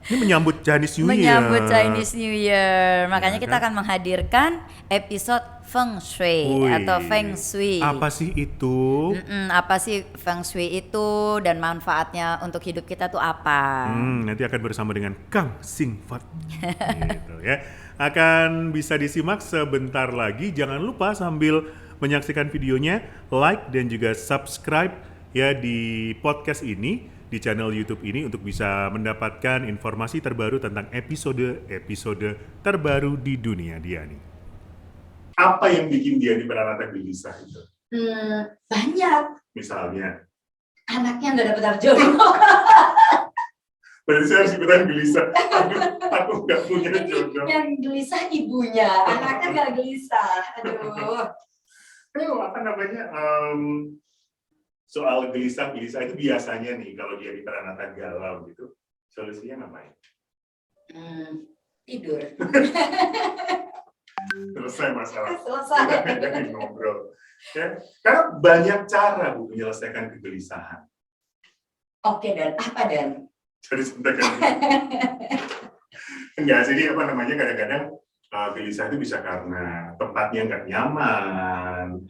Ini menyambut Chinese New Year. Menyambut Chinese New Year. Makanya Ya kita kan? akan menghadirkan episode Feng Shui atau Feng Wih, Shui. apa sih itu? Apa sih Feng Shui itu dan manfaatnya untuk hidup kita tuh apa? Nanti akan bersama dengan Kang Singfat. Gitu ya. Akan bisa disimak sebentar lagi. Jangan lupa sambil menyaksikan videonya, like dan juga subscribe ya di podcast ini, di channel YouTube ini untuk bisa mendapatkan informasi terbaru tentang episode-episode terbaru di dunia Diani. Apa yang bikin Diani Pranata gelisah itu? Banyak. Misalnya, Anaknya nggak dapat jodoh. berarti saya harus ikutan gelisah. Aku nggak punya jodoh. Yang gelisah ibunya, anaknya nggak gelisah. Aduh. Aduh, apa namanya? Soal gelisah itu biasanya nih kalau dia di Pranata galau gitu, solusinya ngapain? Tidur. Selesai masalah. Selesai. Kita jadi ngobrol. Ya, karena banyak cara Bu menyelesaikan kegelisahan. Oke, Dan. Apa, Dan? Jadi sebentar enggak, jadi apa namanya kadang-kadang gelisah itu bisa karena tempatnya nggak nyaman.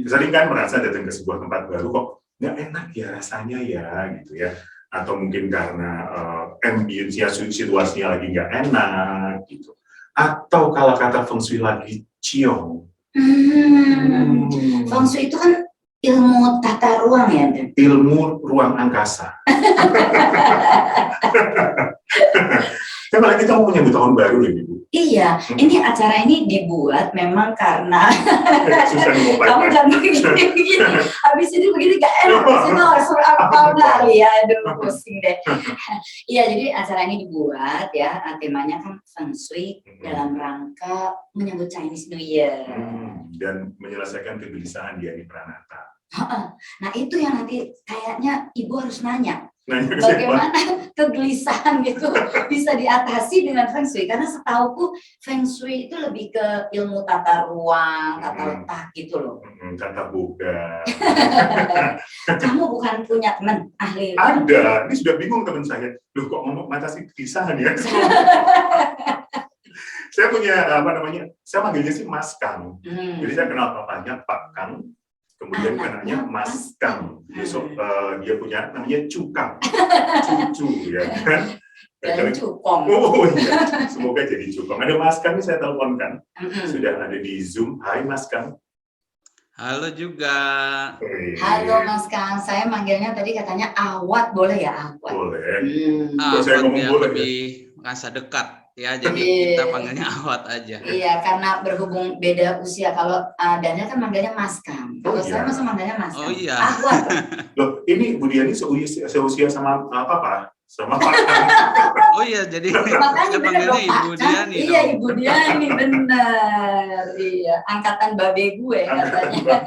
Sering kan merasa datang ke sebuah tempat baru kok nggak enak ya rasanya ya gitu ya. Atau mungkin karena ambience-nya, situasinya lagi nggak enak gitu. Atau kalau kata Feng Shui lagi ciong. Feng Shui itu kan ilmu tata ruang ya, Dan? Ilmu ruang angkasa. Kan apalagi kita mau menyambut tahun baru loh Ibu. Iya, ini acara ini dibuat memang karena Susah nih mau kamu jangan begini. Habis ini begini gak enak. Suruh apa lagi ya, aduh pusing deh. Iya, jadi acara ini dibuat ya, temanya kan Feng Shui dalam rangka menyambut Chinese New Year. Dan menyelesaikan kegelisahan Diani Pranata. Nah itu yang nanti kayaknya Ibu harus nanya. Nanya ke Bagaimana kegelisahan gitu bisa diatasi dengan Feng Shui? Karena setauku Feng Shui itu lebih ke ilmu tata ruang, tata letak gitu loh. Tata boga. Kamu bukan punya teman ahli? Ada, ini sudah bingung teman saya. Loh kok ngomong mengatasi kegelisahan ya? Saya punya apa namanya? Saya manggilnya sih Mas Kang. Jadi saya kenal papanya Pak Kang. Kemudian anaknya Mas Kang. Besok dia punya namanya Cukang. Cucu ya kan? Dan cukong. Oh iya, semoga jadi cukong. Ada Mas Kang, saya teleponkan. Sudah ada di Zoom. Hai Mas Kang. Halo juga. Halo Mas Kang, saya manggilnya tadi katanya Awat, boleh ya Awat? Boleh. Saya ngomong boleh lebih merasa dekat. Ya, jadi kita panggilnya Awat aja. Iya, karena berhubung beda usia. Kalau Daniel kan manggilnya Mas Kang. Kalau saya masa manggilnya Mas Kang. Oh iya. Awat. Loh, ini Bu Diani seusia sama Papa? Sama Pak Kang. Oh iya, jadi makanya saya panggilnya Ibu Diani. Iya, Ibu Diani, benar. Iya, angkatan babe gue katanya.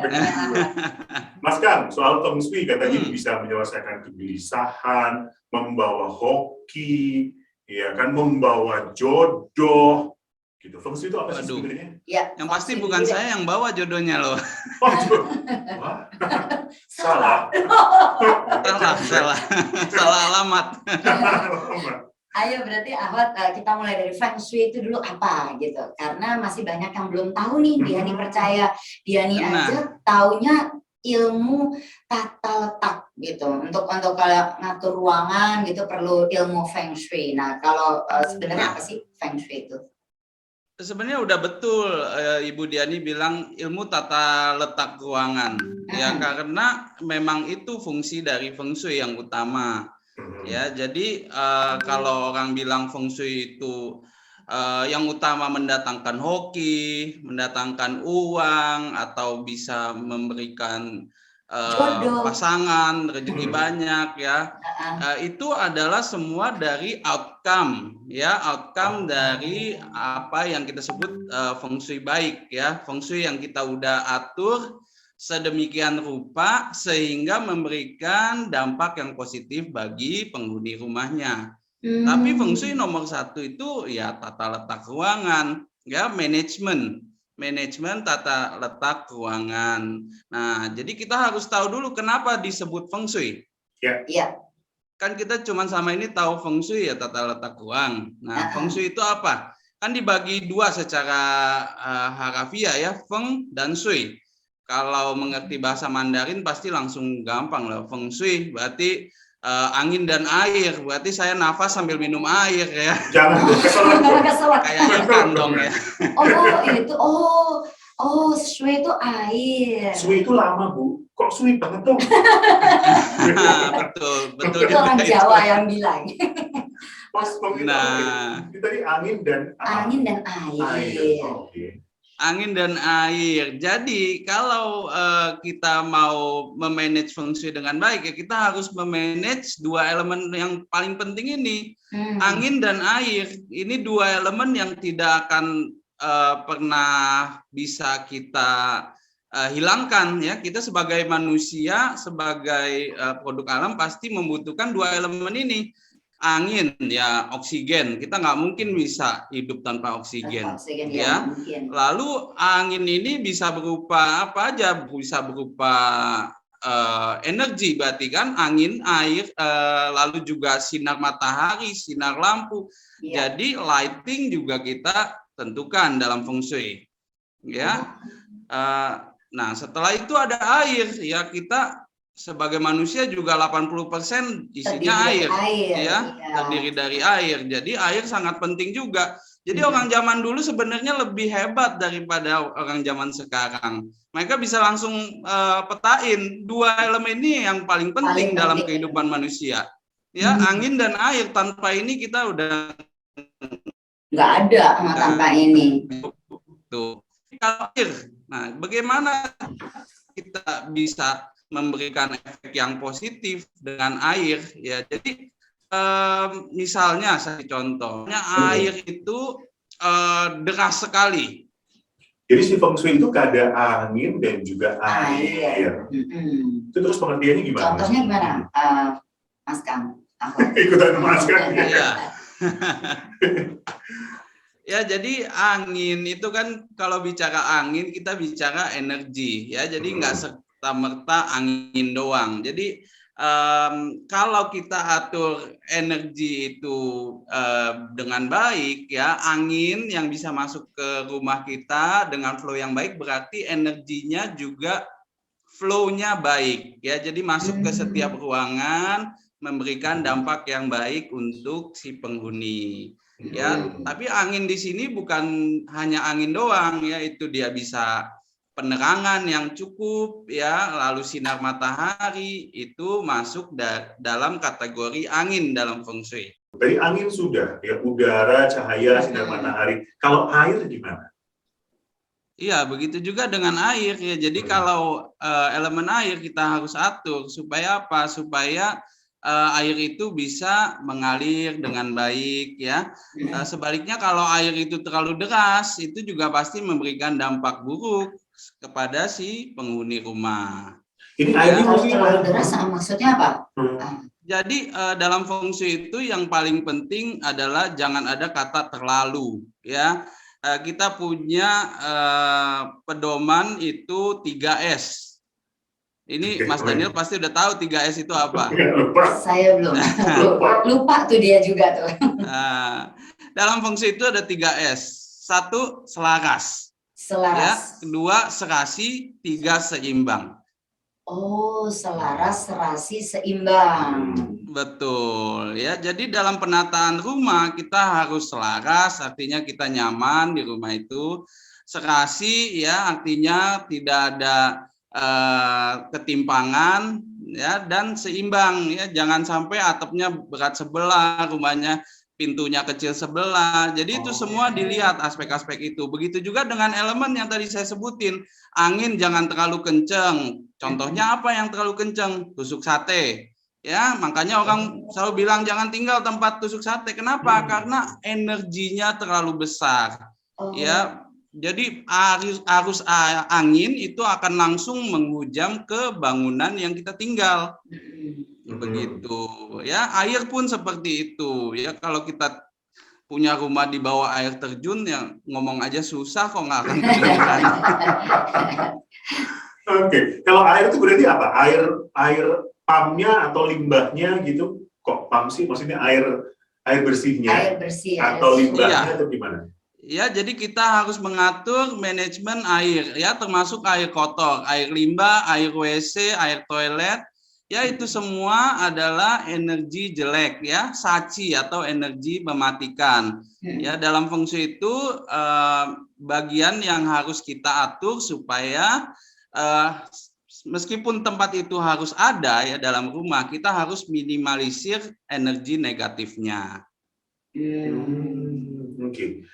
Mas Kang, soal Feng Shui katanya bisa menyelesaikan kegelisahan, membawa hoki, ya kan, membawa jodoh, gitu. Feng Shui itu apa sih sebenarnya? Ya, yang pasti bukan saya yang bawa jodohnya loh. Wah, salah. Salah alamat. Ayo berarti Ahwat, kita mulai dari Feng Shui itu dulu apa gitu. Karena masih banyak yang belum tahu nih, Diani percaya. Diani aja taunya ilmu tata letak gitu. Untuk kalau ngatur ruangan gitu perlu ilmu Feng Shui. Nah, kalau sebenarnya apa sih Feng Shui itu? Sebenarnya udah betul Ibu Diani bilang ilmu tata letak ruangan. Ya, karena memang itu fungsi dari Feng Shui yang utama. Ya, jadi kalau orang bilang Feng Shui itu yang utama mendatangkan hoki, mendatangkan uang, atau bisa memberikan pasangan, rezeki banyak ya. Itu adalah semua dari outcome ya, outcome dari apa yang kita sebut Feng Shui baik ya, Feng Shui yang kita udah atur sedemikian rupa sehingga memberikan dampak yang positif bagi penghuni rumahnya. Tapi Feng Shui nomor satu itu ya tata letak ruangan, ya manajemen tata letak ruangan. Nah, jadi kita harus tahu dulu kenapa disebut Feng Shui. Ya. kan kita cuma sama ini tahu feng shui ya, tata letak ruang. Nah, feng shui itu apa? Kan dibagi dua secara harafiah ya, feng dan shui. Kalau mengerti bahasa Mandarin pasti langsung gampang lah. Feng shui berarti angin dan air, berarti saya nafas sambil minum air ya. Jangan keselak. Kayak ikan dong ya. Shui itu air. Sui itu lama, Bu. Kok sui banget dong? betul. Itu orang Jawa yang bilang. Pas Nah, itu tadi angin dan Angin dan air. Oke. angin dan air. Jadi kalau kita mau memanage feng shui dengan baik ya kita harus memanage dua elemen yang paling penting ini, angin dan air. Ini dua elemen yang tidak akan pernah bisa kita hilangkan ya. Kita sebagai manusia, sebagai produk alam pasti membutuhkan dua elemen ini. Angin ya oksigen, kita nggak mungkin bisa hidup tanpa oksigen ya. Lalu angin ini bisa berupa apa aja, bisa berupa energi berarti kan, angin, air, lalu juga sinar matahari, sinar lampu. Jadi lighting juga kita tentukan dalam feng shui ya. Nah setelah itu ada air ya, kita sebagai manusia juga 80% isinya air ya, terdiri dari air. Jadi air sangat penting juga. Jadi orang zaman dulu sebenarnya lebih hebat daripada orang zaman sekarang. Mereka bisa langsung petain dua elemen ini yang paling penting dalam kehidupan manusia. Ya, angin dan air, tanpa ini kita udah nggak ada tanpa ini. Tuh. Air. Nah, bagaimana kita bisa memberikan efek yang positif dengan air ya. Jadi misalnya saya contohnya air itu deras sekali. Jadi si feng shui itu ada angin dan juga air. Itu terus pengertiannya gimana? Contohnya gimana, Mas Kang? Ikutan Mas Kang. Iya. Ya, jadi angin itu kan kalau bicara angin kita bicara energi ya. Jadi nggak serta-merta angin doang. Jadi kalau kita atur energi itu dengan baik ya, angin yang bisa masuk ke rumah kita dengan flow yang baik berarti energinya juga flow-nya baik ya. Jadi masuk ke setiap ruangan memberikan dampak yang baik untuk si penghuni. Ya, tapi angin di sini bukan hanya angin doang ya, itu dia bisa penerangan yang cukup ya, lalu sinar matahari itu masuk dalam kategori angin dalam feng shui. Tadi angin sudah ya, udara, cahaya, sinar matahari. Kalau air gimana? Iya, begitu juga dengan air ya. Jadi kalau elemen air kita harus atur supaya apa? Supaya air itu bisa mengalir dengan baik ya. Sebaliknya kalau air itu terlalu deras itu juga pasti memberikan dampak buruk kepada si penghuni rumah. Ini airnya terlalu deras maksudnya apa? Jadi dalam feng shui itu yang paling penting adalah jangan ada kata terlalu ya. Kita punya pedoman itu 3S. Ini Mas Daniel pasti udah tahu 3S itu apa? Saya belum. Lupa tuh dia juga tuh. Dalam feng shui itu ada 3S. 1, selaras. Ya, 2, serasi, 3, seimbang. Oh, selaras, serasi, seimbang. Betul ya. Jadi dalam penataan rumah kita harus selaras, artinya kita nyaman di rumah itu. Serasi ya, artinya tidak ada ketimpangan ya, dan seimbang ya, jangan sampai atapnya berat sebelah, rumahnya pintunya kecil sebelah. Jadi itu semua dilihat aspek-aspek itu. Begitu juga dengan elemen yang tadi saya sebutin, angin jangan terlalu kenceng. Contohnya apa yang terlalu kenceng? Tusuk sate ya, makanya orang selalu bilang jangan tinggal tempat tusuk sate. Kenapa? Karena energinya terlalu besar ya. Jadi arus angin itu akan langsung menghujam ke bangunan yang kita tinggal. Begitu ya. Air pun seperti itu ya. Kalau kita punya rumah di bawah air terjun yang ngomong aja susah kok nggak akan kedengeran. Oke, kalau air itu berarti apa? Air pumpnya atau limbahnya gitu? kok pump sih? Maksudnya air bersihnya Air bersih, atau air limbahnya Iya. atau gimana? Ya, jadi kita harus mengatur manajemen air, ya, termasuk air kotor, air limbah, air WC, air toilet, ya itu semua adalah energi jelek, ya, saci atau energi mematikan. Ya, dalam feng shui itu bagian yang harus kita atur supaya meskipun tempat itu harus ada ya dalam rumah, kita harus minimalisir energi negatifnya. Oke.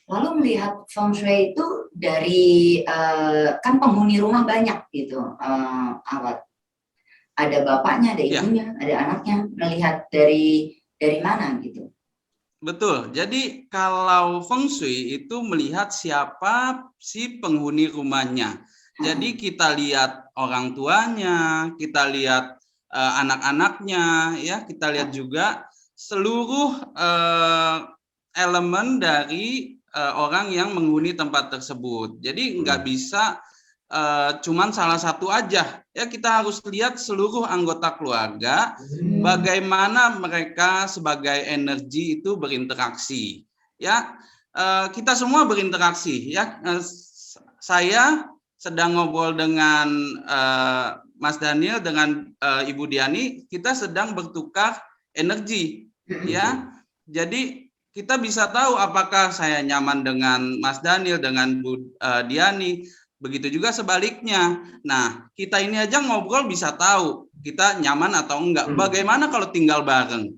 Lalu melihat feng shui itu dari kan penghuni rumah banyak gitu, Awad. Ada bapaknya, ada ibunya, ada anaknya. Melihat dari mana gitu? Betul. Jadi kalau feng shui itu melihat siapa si penghuni rumahnya. Jadi kita lihat orang tuanya, kita lihat anak-anaknya, ya, kita lihat juga seluruh elemen dari orang yang menghuni tempat tersebut. Jadi nggak bisa cuman salah satu aja. Ya, kita harus lihat seluruh anggota keluarga, bagaimana mereka sebagai energi itu berinteraksi. Ya, kita semua berinteraksi. Ya, saya sedang ngobrol dengan Mas Daniel, dengan Ibu Diani, kita sedang bertukar energi. Ya, jadi kita bisa tahu apakah saya nyaman dengan Mas Daniel, dengan Bu Diani, begitu juga sebaliknya. Nah, kita ini aja ngobrol bisa tahu kita nyaman atau enggak. Bagaimana kalau tinggal bareng?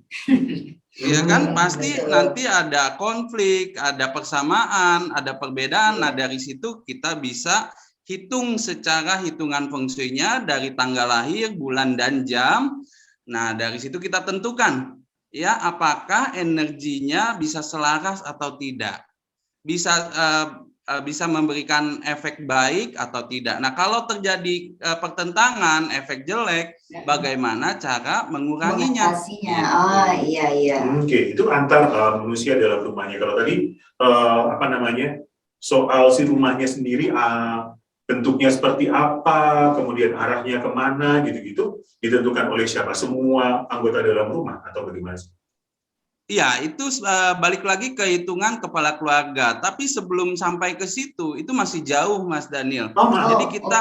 Ya kan, pasti nanti ada konflik, ada persamaan, ada perbedaan. Nah, dari situ kita bisa hitung secara hitungan feng shui-nya dari tanggal lahir, bulan dan jam. Nah, dari situ kita tentukan ya apakah energinya bisa selaras atau tidak, bisa memberikan efek baik atau tidak. Nah, kalau terjadi pertentangan, efek jelek, bagaimana cara menguranginya? Oh, iya. Oke, itu antar manusia dalam rumahnya. Kalau tadi soal si rumahnya sendiri, bentuknya seperti apa, kemudian arahnya kemana, gitu-gitu, ditentukan oleh siapa? Semua anggota dalam rumah atau bagaimana? Iya, itu balik lagi ke hitungan kepala keluarga. Tapi sebelum sampai ke situ, itu masih jauh, Mas Daniel. Jadi kita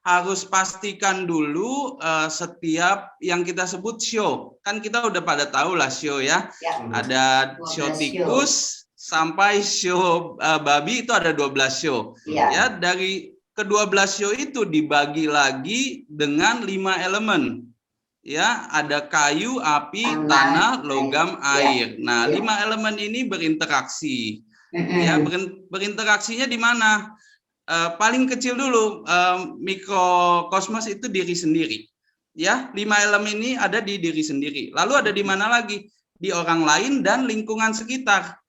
harus pastikan dulu setiap yang kita sebut show. Kan kita udah pada tahu lah show ya. Ada show tikus sampai show babi, itu ada 12 show. Ya, dari ke-12 show itu dibagi lagi dengan 5 elemen. Ya, ada kayu, api, tanah, logam, air. Nah, 5 elemen ini berinteraksi. Ya, berinteraksinya di mana? Paling kecil dulu, mikrokosmos itu diri sendiri. Ya, 5 elemen ini ada di diri sendiri. Lalu ada di mana lagi? Di orang lain dan lingkungan sekitar.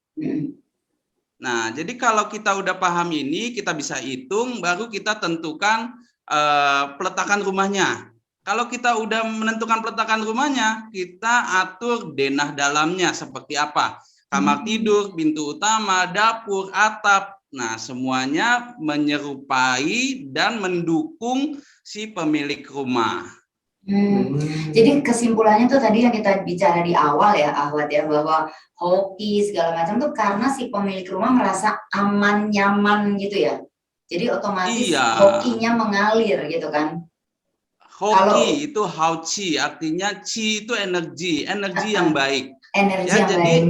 Nah, jadi kalau kita udah paham ini, kita bisa hitung, baru kita tentukan peletakan rumahnya. Kalau kita udah menentukan peletakan rumahnya, kita atur denah dalamnya seperti apa. Kamar tidur, pintu utama, dapur, atap. Nah, semuanya menyerupai dan mendukung si pemilik rumah. Jadi kesimpulannya tuh tadi yang kita bicara di awal ya, Ahwat ya, bahwa hoki segala macam tuh karena si pemilik rumah merasa aman, nyaman gitu ya. Jadi otomatis hokinya mengalir gitu kan. Hoki itu hao qi, artinya qi itu energi yang baik. Energi yang jadi, baik.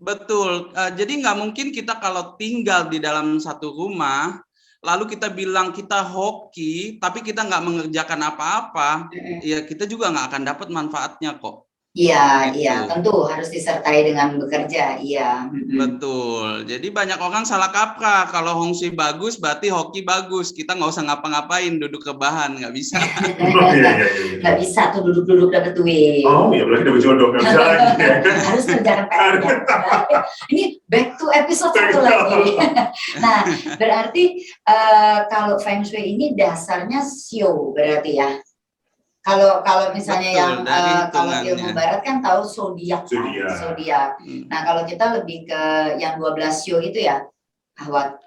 Betul. Jadi nggak mungkin kita kalau tinggal di dalam satu rumah, lalu kita bilang kita hoki, tapi kita nggak mengerjakan apa-apa, ya kita juga nggak akan dapat manfaatnya kok. Iya, iya, tentu harus disertai dengan bekerja, iya. Betul. Jadi banyak orang salah kaprah, kalau feng shui bagus berarti hoki bagus. Kita nggak usah ngapa-ngapain, duduk rebahan, nggak bisa. Nggak bisa tuh duduk-duduk dapet duit. Oh iya, berarti dapet jodoh, nggak bisa lagi. Harus kerjakan PR-nya. Ini back to episode 1 lagi. Nah, berarti kalau feng shui ini dasarnya Xiao berarti ya. Kalau misalnya betul, yang kalau ilmu barat kan tahu zodiak. Nah, kalau kita lebih ke yang 12 show itu ya, Ahwat.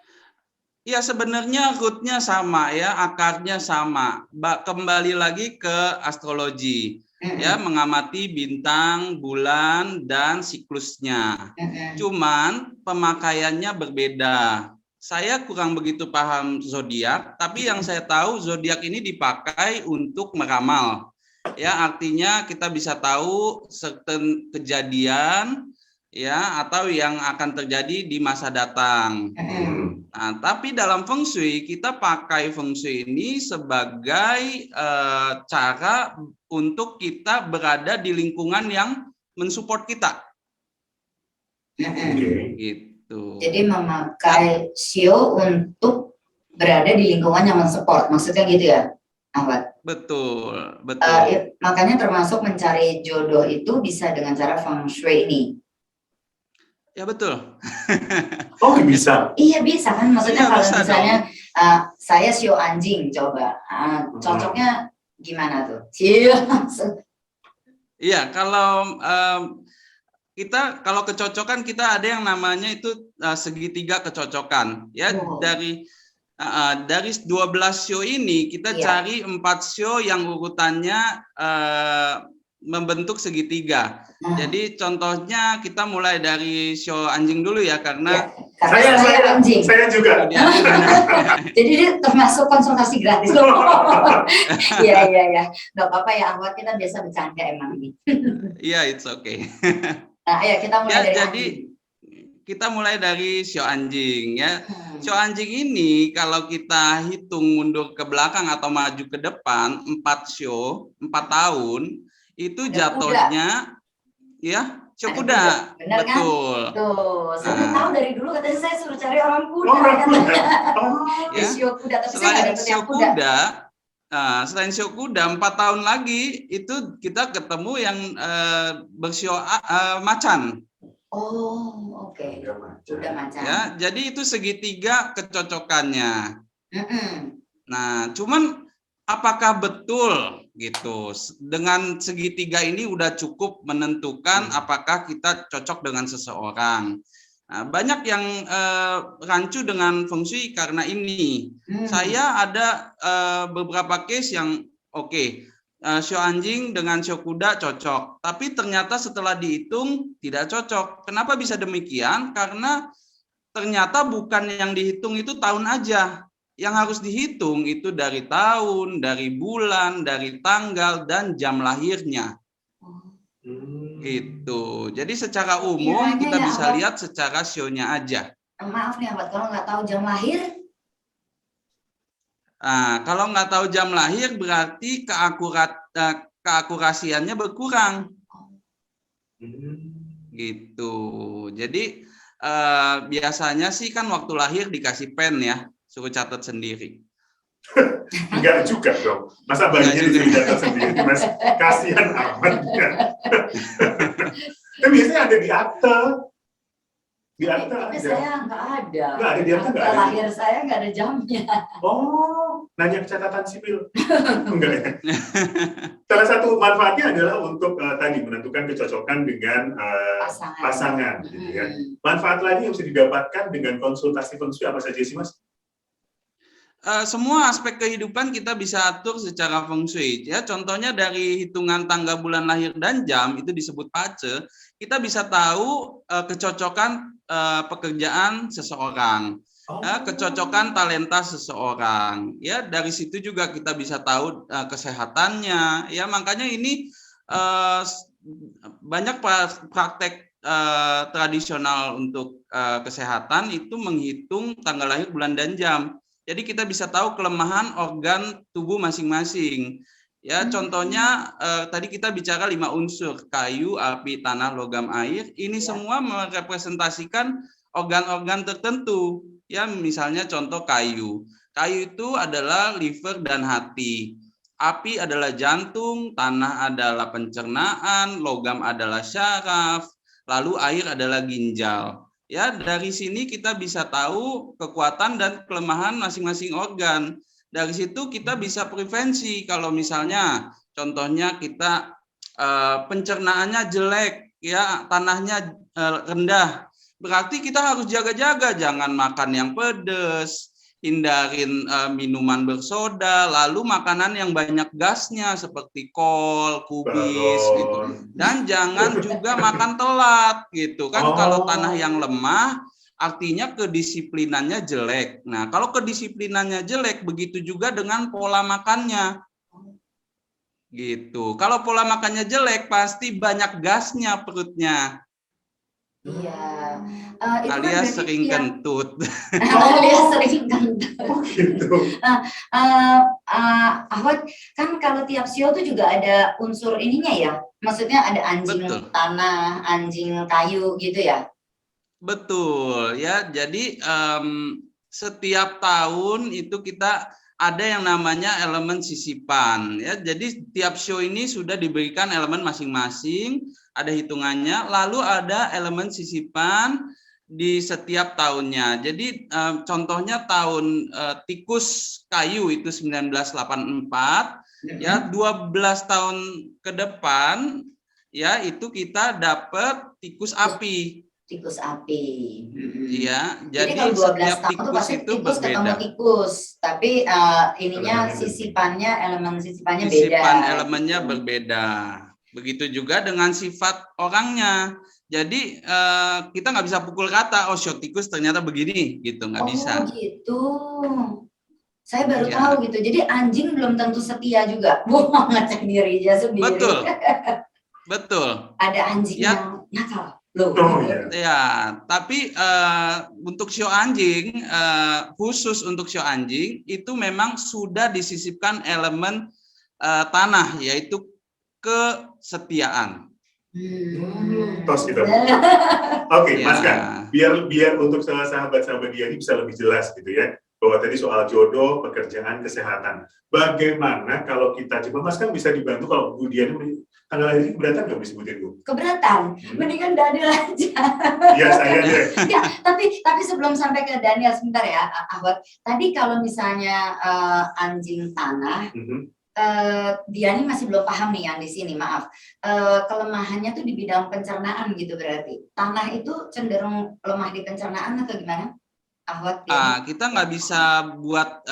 Ya, sebenarnya rootnya sama ya, akarnya sama. Kembali lagi ke astrologi. ya, mengamati bintang, bulan, dan siklusnya. Cuman pemakaiannya berbeda. Saya kurang begitu paham zodiak, tapi yang saya tahu zodiak ini dipakai untuk meramal. Ya, artinya kita bisa tahu certain kejadian ya atau yang akan terjadi di masa datang. Nah, tapi dalam Feng Shui kita pakai Feng Shui ini sebagai cara untuk kita berada di lingkungan yang mensupport kita. Gitu. Jadi memakai sio untuk berada di lingkungan yang mensupport, maksudnya gitu ya, Ahmad? Betul, betul. Makanya termasuk mencari jodoh itu bisa dengan cara Feng Shui ini. Ya betul. Oh bisa? Iya bisa kan, maksudnya Iya, kalau bisa misalnya saya sio anjing coba, cocoknya gimana tuh? Iya, kalau kalau kecocokan kita ada yang namanya itu segitiga kecocokan. Ya, dari 12 show ini kita cari 4 show yang urutannya membentuk segitiga. Jadi contohnya kita mulai dari show anjing dulu ya, karena saya anjing. Saya juga. Jadi dia termasuk konsultasi gratis. Iya, nggak apa-apa ya, Ahmad, kita biasa bercanda emang ini. Iya, it's okay. Nah, ayo kita mulai dari jadi kita mulai dari show anjing ya. Show anjing ini kalau kita hitung mundur ke belakang atau maju ke depan 4 show, 4 tahun itu jatuhnya ya show kuda. Benar betul. Kan? Tuh, saya tahu dari dulu katanya saya suruh cari orang kuda. Ya. Show kuda, tapi selain saya nggak dapet show yang kuda. Selain show kuda 4 tahun lagi itu kita ketemu yang bershow macan. Oh, oke. Kuda macan. Ya, jadi itu segitiga kecocokannya. Nah, cuman apakah betul gitu dengan segitiga ini udah cukup menentukan apakah kita cocok dengan seseorang? Nah, banyak yang rancu dengan Feng Shui karena ini. Saya ada beberapa case yang show anjing dengan show kuda cocok, tapi ternyata setelah dihitung tidak cocok. Kenapa bisa demikian? Karena ternyata bukan yang dihitung itu tahun aja. Yang harus dihitung itu dari tahun, dari bulan, dari tanggal, dan jam lahirnya. Gitu. Jadi secara umum kita bisa lihat secara show-nya aja. Maaf nih Ahmad, kalau nggak tahu jam lahir? Nah, kalau nggak tahu jam lahir berarti keakurasiannya berkurang. Gitu. Jadi biasanya sih kan waktu lahir dikasih pen ya, suruh catat sendiri. Enggak juga dong. Masa bayinya disuruh catat sendiri, Mas? Kasihan amat. Tapi biasanya ada di akte. Di akte tapi ada. Saya nggak ada. Nggak ada di akte, nggak ada. Lahir saya nggak ada jamnya. Oh, nanya ke catatan sipil. Enggak ya? Salah satu manfaatnya adalah untuk tadi menentukan kecocokan dengan pasangan gitu ya. Manfaat lain yang bisa didapatkan dengan konsultasi Feng Shui apa saja sih, Mas? Semua aspek kehidupan kita bisa atur secara Feng Shui. Ya, contohnya dari hitungan tanggal, bulan lahir, dan jam itu disebut pace. Kita bisa tahu kecocokan pekerjaan seseorang, kecocokan talenta seseorang. Ya, dari situ juga kita bisa tahu kesehatannya. Ya, makanya ini banyak praktek tradisional untuk kesehatan itu menghitung tanggal lahir, bulan, dan jam. Jadi kita bisa tahu kelemahan organ tubuh masing-masing. Ya, contohnya tadi kita bicara 5 unsur, kayu, api, tanah, logam, air. Ini semua merepresentasikan organ-organ tertentu. Ya, misalnya contoh kayu. Kayu itu adalah liver dan hati. Api adalah jantung, tanah adalah pencernaan, logam adalah syaraf, lalu air adalah ginjal. Ya, dari sini kita bisa tahu kekuatan dan kelemahan masing-masing organ. Dari situ kita bisa prevensi kalau misalnya contohnya kita pencernaannya jelek, ya, tanahnya rendah. Berarti kita harus jaga-jaga, jangan makan yang pedas, hindarin minuman bersoda, lalu makanan yang banyak gasnya seperti kol, kubis gitu. Dan jangan juga makan telat gitu kan. Kalau tanah yang lemah artinya kedisiplinannya jelek. Nah, kalau kedisiplinannya jelek, begitu juga dengan pola makannya. Gitu. Kalau pola makannya jelek, pasti banyak gasnya perutnya. Iya. Itu kan Alias berarti sering kentut. alias sering kentut. Gitu. Ahwat, kan kalau tiap sio tuh juga ada unsur ininya ya. Maksudnya ada anjing Betul. tanah, anjing kayu gitu ya. Betul ya. Jadi setiap tahun itu kita ada yang namanya elemen sisipan ya. Jadi tiap show ini sudah diberikan elemen masing-masing, ada hitungannya, lalu ada elemen sisipan di setiap tahunnya. Jadi contohnya tahun tikus kayu itu 1984 ya, 12 tahun ke depan ya itu kita dapat tikus api. Tikus api. Iya, Jadi jadi kalau 12 setiap tahun tuh pasti tikus itu tikus ketemu berbeda. tikus, tapi ininya Elemennya sisipannya, elemen sisipannya beda. Sisipan elemennya gitu. berbeda. Begitu juga dengan sifat orangnya. Jadi kita nggak bisa pukul rata, oh show tikus ternyata begini, gitu nggak bisa. Oh gitu. Saya baru Ya. tahu gitu. Jadi anjing belum tentu setia juga. Wah, ngecek diri aja sendiri. Betul, betul. Ada anjing Ya. yang nakal. Loh. Oh, ya. Ya, tapi untuk show anjing, khusus untuk show anjing itu memang sudah disisipkan elemen tanah, yaitu kesetiaan. Tos kita. Oke, Ya. Mas Kang, biar untuk sahabat-sahabat dia ini bisa lebih jelas gitu ya, bahwa tadi soal jodoh, pekerjaan, kesehatan. Bagaimana kalau kita coba, Mas Kang bisa dibantu kalau Bu Diani tanggal lahir ini keberatan nggak disebutin Bu? Keberatan, mendingan Daniel aja. Iya saya deh. Ya, tapi sebelum sampai ke Daniel sebentar ya, Ahwat. Tadi kalau misalnya anjing tanah, Diani masih belum paham nih yang di sini, maaf. Kelemahannya tuh di bidang pencernaan gitu berarti. Tanah itu cenderung lemah di pencernaan atau gimana? Ahwat, Kita nggak bisa buat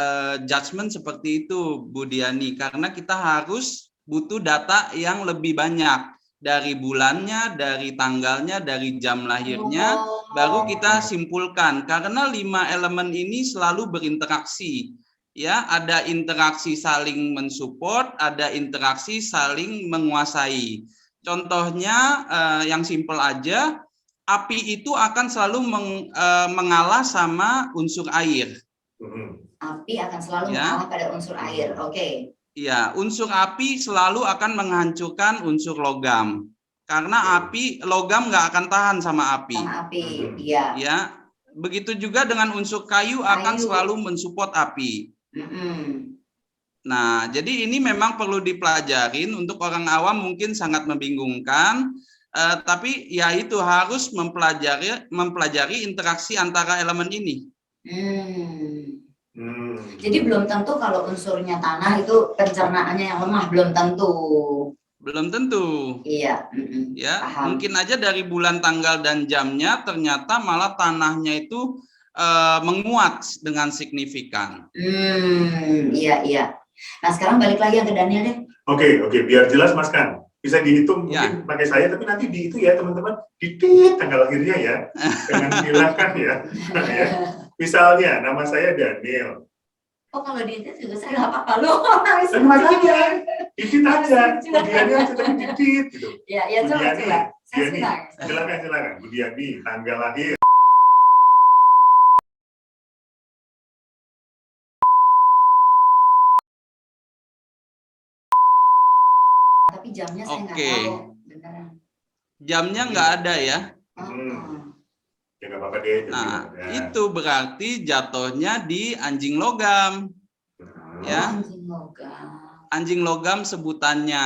judgement seperti itu, Bu Diani, karena kita harus butuh data yang lebih banyak dari bulannya, dari tanggalnya, dari jam lahirnya, baru kita simpulkan. Karena 5 elemen ini selalu berinteraksi. Ya, ada interaksi saling mensupport, ada interaksi saling menguasai. Contohnya yang simpel aja, api itu akan selalu mengalah sama unsur air. Api akan selalu mengalah pada unsur air, oke. Iya, unsur api selalu akan menghancurkan unsur logam. Karena api, logam nggak akan tahan sama api. Sama api, iya. Ya, begitu juga dengan unsur kayu akan selalu mensupport api. Nah, jadi ini memang perlu dipelajarin. Untuk orang awam mungkin sangat membingungkan, tapi ya itu harus mempelajari interaksi antara elemen ini. Jadi belum tentu kalau unsurnya tanah itu pencernaannya yang lemah, belum tentu. Belum tentu. Iya. Ya, paham. mungkin aja dari bulan, tanggal, dan jamnya ternyata malah tanahnya itu menguat dengan signifikan. Iya. Nah sekarang balik lagi yang ke Daniel deh. Oke, biar jelas Mas Kang. Bisa dihitung mungkin pakai saya, tapi nanti di itu ya teman-teman, ditit tanggal lahirnya ya, jangan hilangkan ya. Misalnya nama saya Daniel. Oh kalau ditit juga saya nggak apa-apa loh. Makanya ditit aja, Budiani aja tapi ditit gitu. Ya coba. Saya senang. Silakan, Budiani, tanggal lahir. Tapi jamnya saya nggak tahu. Beneran. Jamnya nggak ada ya. Ya nggak apa-apa deh. Nah, itu berarti jatuhnya di anjing logam. Ya. Anjing logam sebutannya.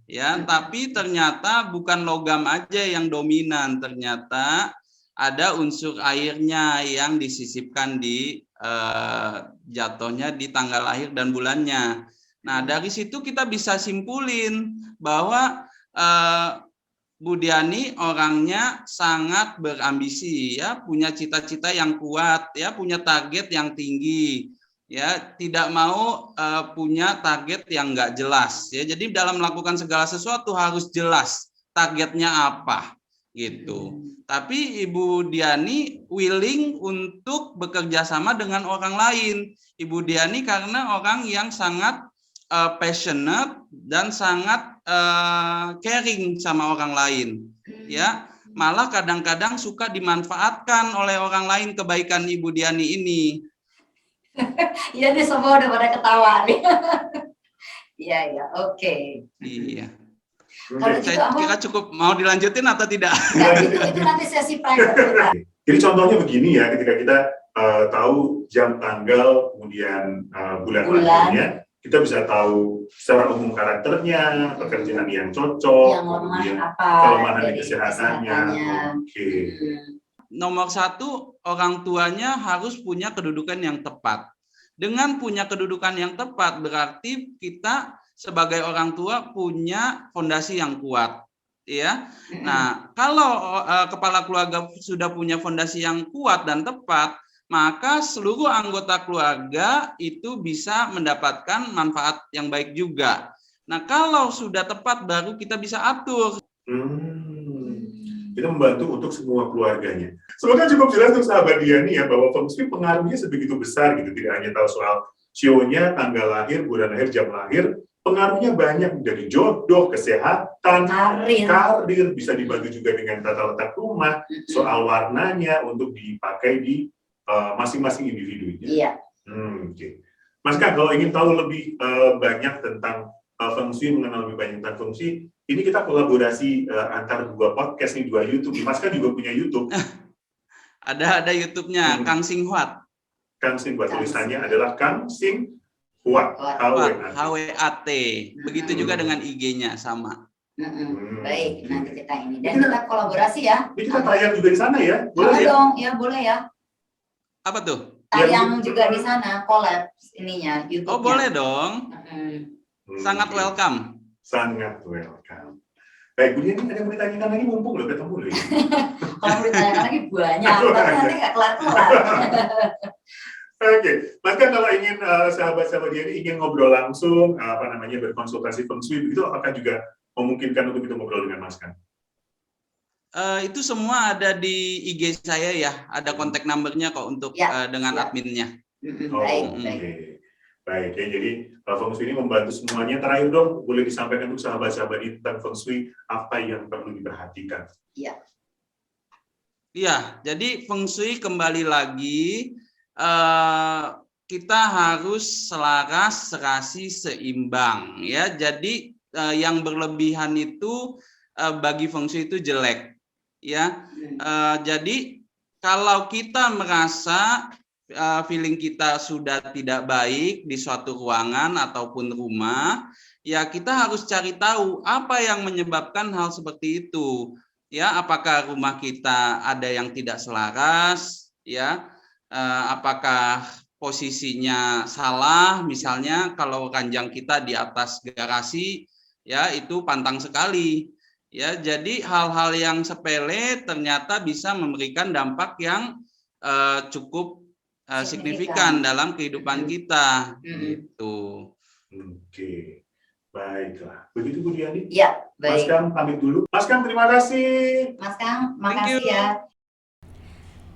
Ya, tapi ternyata bukan logam aja yang dominan, ternyata ada unsur airnya yang disisipkan di jatuhnya di tanggal lahir dan bulannya. Nah, dari situ kita bisa simpulin bahwa Bu Diani orangnya sangat berambisi ya, punya cita-cita yang kuat ya, punya target yang tinggi ya, tidak mau punya target yang nggak jelas ya. Jadi dalam melakukan segala sesuatu harus jelas targetnya apa gitu. Tapi Ibu Diani willing untuk bekerja sama dengan orang lain. Ibu Diani karena orang yang sangat passionate dan sangat caring sama orang lain ya, malah kadang-kadang suka dimanfaatkan oleh orang lain kebaikan Ibu Diani ini. Iya nih, semua udah pada ketawa nih. Iya, oke. Iya. Kalau gitu Saya kira cukup, mau dilanjutin atau tidak? itu nanti sesi private. Jadi contohnya begini ya, ketika kita tahu jam, tanggal, kemudian bulan lahirnya, kita bisa tahu secara umum karakternya, pekerjaan yang cocok, yang lemah kemudian apa, kelemahan di dari kesehatannya. Oke. Nomor satu, orang tuanya harus punya kedudukan yang tepat. Dengan punya kedudukan yang tepat berarti kita sebagai orang tua punya fondasi yang kuat, ya. Nah, kalau kepala keluarga sudah punya fondasi yang kuat dan tepat, maka seluruh anggota keluarga itu bisa mendapatkan manfaat yang baik juga. Nah, kalau sudah tepat baru kita bisa atur. Kita membantu untuk semua keluarganya. Semoga cukup jelas untuk sahabat Diani ya, bahwa feng shui pengaruhnya sebegitu besar gitu. Tidak hanya tahu soal sionya, tanggal lahir, bulan lahir, jam lahir, pengaruhnya banyak dari jodoh, kesehatan, karir, bisa dibantu juga dengan tata letak rumah, soal warnanya untuk dipakai di masing-masing individu. Iya. Oke. Mas Kang, kalau ingin tahu lebih banyak tentang feng shui, mengenal lebih banyak tentang feng shui, ini kita kolaborasi antar dua podcast nih, dua YouTube. Mas Kang juga punya YouTube. Ada YouTube-nya, Kang Sing Huat. Kang Sing Huat, tulisannya adalah Kang Sing Huat, HWAT. Begitu juga dengan IG-nya sama. Baik, nanti kita ini. Dan kita kolaborasi ya. Ini kita tayang juga di sana ya? Boleh dong, ya boleh ya. Apa tuh? Tayang juga di sana, collab ininya, YouTube-nya. Oh, boleh dong. Sangat welcome. Sangat welcome. Baik, Bu Diani, ada yang mau ditanyakan lagi, mumpung udah ketemu loh. Kalau mau ditanyakan lagi banyak, tapi nanti nggak kelar-kelar. Oke, Mas Kang, kalau ingin sahabat-sahabat Diani ingin ngobrol langsung, berkonsultasi feng shui, begitu, apakah juga memungkinkan untuk kita ngobrol dengan Mas Kang? Itu semua ada di IG saya ya, ada kontak numbernya kok untuk dengan adminnya. Baik ya, jadi feng shui ini membantu semuanya. Terakhir dong, boleh disampaikan untuk sahabat-sahabat ini tentang feng shui, apa yang perlu diperhatikan? Iya, jadi feng shui kembali lagi, kita harus selaras, serasi, seimbang ya. Jadi yang berlebihan itu bagi feng shui itu jelek ya. Jadi kalau kita merasa feeling kita sudah tidak baik di suatu ruangan ataupun rumah, ya kita harus cari tahu apa yang menyebabkan hal seperti itu. Ya, apakah rumah kita ada yang tidak selaras, ya? Apakah posisinya salah, misalnya kalau ranjang kita di atas garasi, ya itu pantang sekali. Ya, jadi hal-hal yang sepele ternyata bisa memberikan dampak yang cukup signifikan dalam kehidupan kita. Gitu. Oke, baiklah. Begitu Bu Diani? Iya, Mas baik. Kang pamit dulu. Mas Kang, terima kasih. Mas Kang, makasih ya.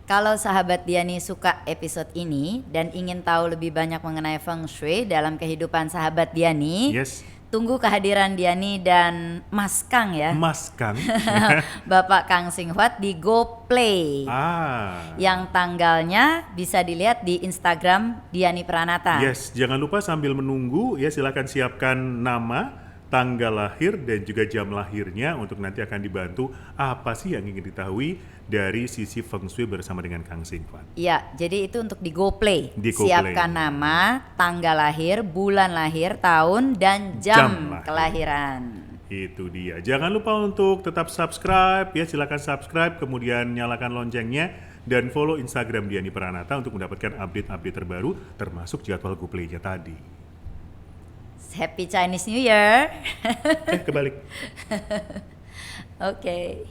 Kalau sahabat Diani suka episode ini dan ingin tahu lebih banyak mengenai feng shui dalam kehidupan sahabat Diani, tunggu kehadiran Diani dan Mas Kang ya. Mas Kang. Bapak Kang Sing Huat di GoPlay. Yang tanggalnya bisa dilihat di Instagram Diani Pranata. Yes, jangan lupa sambil menunggu ya, silakan siapkan nama, tanggal lahir dan juga jam lahirnya untuk nanti akan dibantu apa sih yang ingin diketahui dari sisi feng shui bersama dengan Kang Sing Huat. Iya, jadi itu untuk di GoPlay. Di GoPlay. Siapkan nama, tanggal lahir, bulan lahir, tahun dan jam kelahiran. Itu dia. Jangan lupa untuk tetap subscribe ya, silakan subscribe, kemudian nyalakan loncengnya dan follow Instagram Diani Pranata untuk mendapatkan update-update terbaru termasuk jadwal GoPlay-nya tadi. Happy Chinese New Year. Kebalik. Oke.